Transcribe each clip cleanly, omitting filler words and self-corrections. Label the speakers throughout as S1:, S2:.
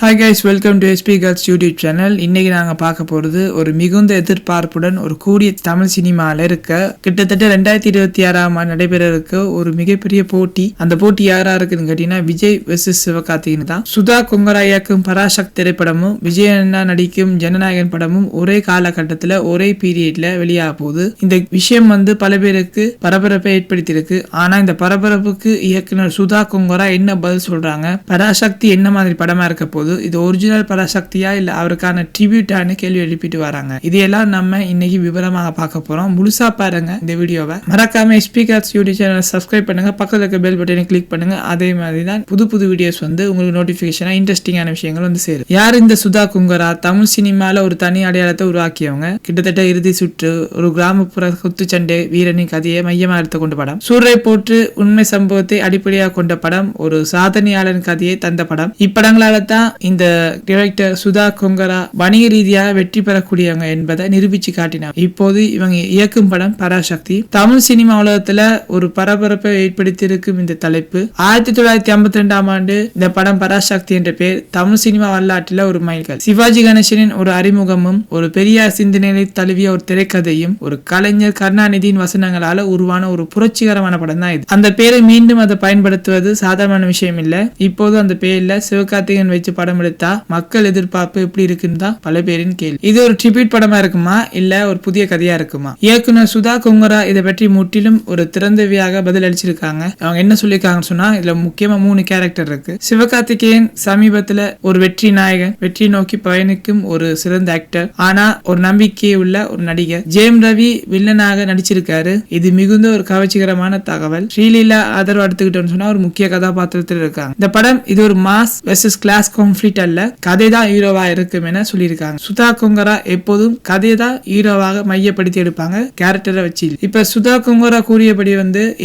S1: Hi guys, welcome to SP Girls YouTube channel. இன்னைக்கு நாங்க பார்க்க போறது ஒரு மிகுந்த எதிர்பார்ப்புடன் ஒரு கூடிய தமிழ் சினிமால இருக்க கிட்டத்தட்ட 2026ஆம் ஆண்டு நடைபெற இருக்க ஒரு மிகப்பெரிய போட்டி. அந்த போட்டி யாரா இருக்குன்னு கேட்டீங்கன்னா விஜய் வெர்சஸ் சிவகார்த்திகேயன் தான். சுதா கொங்கரா இயக்கும் பராசக்தி திரைப்படமும் விஜய் அண்ணா நடிக்கும் ஜனநாயகன் படமும் ஒரே காலகட்டத்துல ஒரே பீரியட்ல வெளியாக போகுது. இந்த விஷயம் பல பேருக்கு பரபரப்பை ஏற்படுத்தியிருக்கு. ஆனா இந்த பரபரப்புக்கு இயக்குனர் சுதா கொங்கரா என்ன பதில் சொல்றாங்க, பராசக்தி என்ன மாதிரி படமா இருக்க போகுது, இது ஒரிஜினல் பராசக்தியா இல்ல அவருக்கான ட்ரிபியூட்டான்னு கேள்வி எழுப்பிட்டு வராங்க. இதையெல்லாம் நம்ம இன்னைக்கு விவரமாக பார்க்க போறோம். முழுசா பாருங்க இந்த வீடியோவை. மறக்காம ஸ்பீக்கர்ஸ் யூடியூப் சேனல் சப்ஸ்கிரைப் பண்ணுங்க, பக்கத்துல இருக்க பெல் பட்டனை கிளிக் பண்ணுங்க. அதே மாதிரி தான் புது வீடியோஸ் உங்களுக்கு நோட்டிபிகேஷனா இன்ட்ரெஸ்டிங்கான விஷயங்கள் சேரும். யார் இந்த சுதா கொங்கரா? தமிழ் சினிமால ஒரு தனி அடையாளத்தை உருவாக்கியவங்க. கிட்டத்தட்ட இறுதி சுற்று, ஒரு கிராமப்புற குத்துச்சண்டை வீரனின் கதையை மையமா எடுத்து கொண்ட படம், சூரை போற்று உண்மை சம்பவத்தை அடிப்படையாக கொண்ட படம், ஒரு சாதனையாளன் கதையை தந்த படம். இப்படங்களால தான் இந்த டைரக்டர் சுதா கொங்கரா வணிக ரீதியாக வெற்றி பெறக்கூடியவங்க என்பதை நிரூபிச்சு காட்டினார். இப்போது இவங்க இயக்கும் படம் பராசக்தி. தமிழ் சினிமா உலகத்துல ஒரு பரபரப்பை ஏற்படுத்தி இருக்கும் இந்த தலைப்பு. 1952ஆம் ஆண்டு இந்த படம் பராசக்தி என்ற பெயர் தமிழ் சினிமா வரலாற்றில் ஒரு மைல்கல். சிவாஜி கணேசனின் ஒரு அறிமுகமும், ஒரு பெரியார் சிந்தனையை தழுவிய ஒரு திரைக்கதையும், ஒரு கலைஞர் கருணாநிதியின் வசனங்களால உருவான ஒரு புரட்சிகரமான படம் தான் இது. அந்த பெயரை மீண்டும் அதை பயன்படுத்துவது சாதாரண விஷயம் இல்ல. இப்போது அந்த பெயர்ல சிவகார்த்திகேயன் வச்சு படம் எடுத்தா மக்கள் எதிர்பார்ப்பு எப்படி இருக்குன்னு தான் பல பேரின் கேள்வி. இது ஒரு ட்ரிபியூட் படமா இருக்குமா இல்ல ஒரு புதிய கதையா இருக்குமா? இயக்குனர் சுதா கொங்கரா இதை பற்றி முற்றிலும் ஒரு திறந்தவியாக பதில் அளிச்சிருக்காங்க. அவங்க என்ன சொல்லியிருக்காங்கன்னு சொன்னா, இதுல முக்கியமா 3 கேரக்டர் இருக்கு. சிவகார்த்திகேயன் சமீபத்துல ஒரு வெற்றி நாயகன், வெற்றி நோக்கி பயணிக்கும் ஒரு சிறந்த ஆக்டர், ஆனா ஒரு நம்பிக்கை உள்ள ஒரு நடிகர். ஜெயம் ரவி வில்லனாக நடிச்சிருக்காரு. இது மிகுந்த ஒரு கவர்ச்சிகரமான தகவல். ஸ்ரீலீலா ஆதரவு எடுத்துக்கிட்டோம்னு சொன்னா ஒரு முக்கிய கதாபாத்திரத்தில் இருக்காங்க. இந்த படம் இது ஒரு மாஸ் வெர்சஸ் கிளாஸ் கான்ஃபிளிக்ட் அல்ல, கதை தான் ஹீரோவா இருக்கும் என சொல்லியிருக்காங்க. சுதா கொங்கரா எப்போதும் கதை தான் ஹீரோவாக மையப்படுத்தி எடுப்பாங்க, கேரக்டரை வச்சு. இப்ப சுதா கொங்கரா கூறியபடி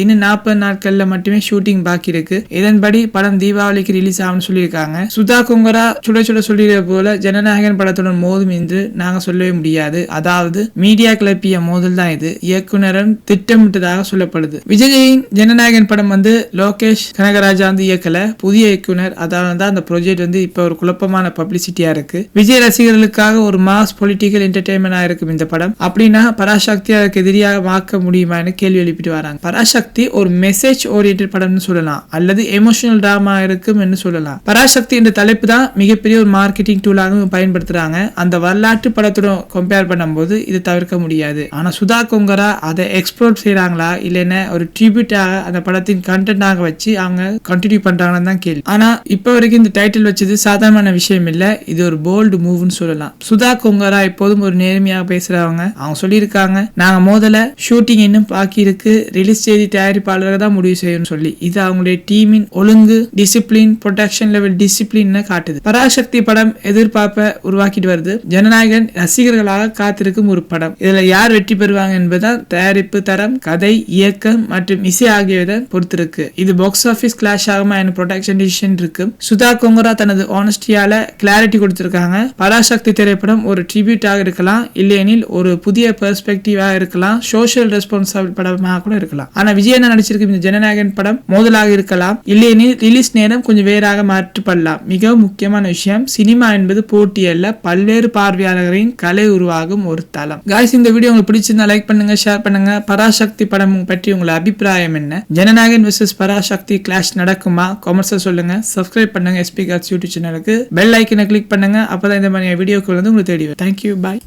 S1: இன்னும் 40 நாட்கள்ல மட்டுமே ஷூட்டிங் பாக்கி இருக்கு. இதன்படி படம் தீபாவளிக்கு ரிலீஸ் ஆகும்னு சொல்லியிருக்காங்க. சுதா கொங்கரா சுட சொல்லிய போல ஜனநாயகன் படத்துடன் மோதும் என்று நாங்க சொல்லவே முடியாது. அதாவது மீடியா கிளப்பிய மோதல் தான் இது. இயக்குனரும் திட்டமிட்டதாக சொல்லப்படுது. விஜயின் ஜனநாயகன் படம் லோகேஷ் கனகராஜா இயக்கல, புதிய இயக்குனர். அதாவது தான் அந்த ப்ராஜெக்ட் இப்ப ஒரு குழப்பமான பப்ளிசிட்டியா இருக்கு. விஜய் ரசிகர்களுக்காக ஒரு மாஸ் பொலிட்டிக்கல் என்டர்டைன்மெண்டா இருக்கும் இந்த படம். அப்படின்னா பராசக்தி அதற்கு எதிரியாக மாற்ற முடியுமான்னு கேள்வி எழுப்பிட்டு வராங்க. பராசக்தி ஒரு மெசேஜ் ஓரியன்டட் படம்னு சொல்லலாம், அல்லது எமோஷனல் டிராமா இருக்கும் என்று சொல்லலாம். பராசக்தி என்ற தலைப்பு தான் மிகப்பெரிய ஒரு மார்க்கெட்டிங் டூலாக பயன்படுத்துறாங்க. அந்த வரலாற்று படத்துடன் கம்பேர் பண்ணும்போது இது தவிர்க்க முடியாது. ஆனா சுதா கொங்கரா அதை எக்ஸ்ப்ளோர் செய்யறாங்களா இல்லைன்னா ஒரு ட்ரிபியூட்டாக அந்த படத்தின் கண்டென்ட்டாக வச்சு அவங்க கண்டினியூ பண்றாங்கன்னு தான் கேள்வி. ஆனா இப்ப வரைக்கும் இந்த டைட்டில் வச்சது சாதாரண விஷயம் இல்ல, இது ஒரு போல்டு மூவ்னு சொல்லலாம். சுதா கொங்கரா எப்போதும் ஒரு நேர்மையாக பேசுறவங்க. அவங்க சொல்லியிருக்காங்க, நாங்க முதல்ல ஷூட்டிங் இன்னும் பாக்கி இருக்கு, ரிலீஸ் செய்தி தயாரிப்பாளர்கள் தான் முடிவு செய்யணும்னு சொல்லி. இது அவங்களுடைய டீமின் ஒழுங்கு, டிசிப்ளின், ப்ரொடக்ஷன் லெவல் டிசிப்ளின் காட்டுது. பராசக்தி படம் எதிர்பார்ப்பை உருவாக்கிட்டு வருது. ஜனநாயகன் ரசிகர்களாக காத்திருக்கும் ஒரு படம். இதுல யார் வெற்றி பெறுவாங்க என்பதுதான் தயாரிப்பு தரம், கதை, இயக்கம் மற்றும் இசை ஆகியவை பொறுத்திருக்கு. இது பாக்ஸ் ஆபீஸ் கிளாஷ் ஆகுமா என ப்ரொடக்ஷன் டிசிஷன் இருக்கு. சுதா கொங்கரா தனது ஆனஸ்டியால கிளாரிட்டி கொடுத்திருக்காங்க. பராசக்தி திரைப்படம் ஒரு ட்ரிபியூட்டாக இருக்கலாம், இல்லையெனில் ஒரு புதிய பெர்ஸ்பெக்டிவா இருக்கலாம், சோஷியல் ரெஸ்பான்சிபிள் படமாக கூட இருக்கலாம். ஆனா விஜய் நடிச்சிருக்கும் இந்த ஜனநாயகன் படம் மோதலாக இருக்கலாம், இல்லையெனில் ரிலீஸ் நேரம் கொஞ்சம் வேறாக மாற்றப்படலாம். மிகவும் முக்கியமான விஷயம், சினிமா என்பது போட்டி அல்ல, பல்வேறு பார்வையாளர்களின் கலை உருவாகும் ஒரு தளம். காய்ஸ், இந்த வீடியோ உங்களுக்கு பிடிச்சிருந்தா லைக் பண்ணுங்க, ஷேர் பண்ணுங்க. பராசக்தி படம் பற்றி உங்களோட அபிப்பிராயம் என்ன? ஜனநாயகன் வெர்சஸ் பராசக்தி கிளாஷ் நடக்குமா? கமெண்ட்ஸ்ல சொல்லுங்க. சப்ஸ்கிரைப் பண்ணுங்க SP Girls யூடியூப் சேனலுக்கு. பெல் ஐக்கனை கிளிக் பண்ணுங்க, அப்பதான் இந்த மாதிரி வீடியோக்கள் உங்களுக்கு தேடி வரும். Thank you, bye.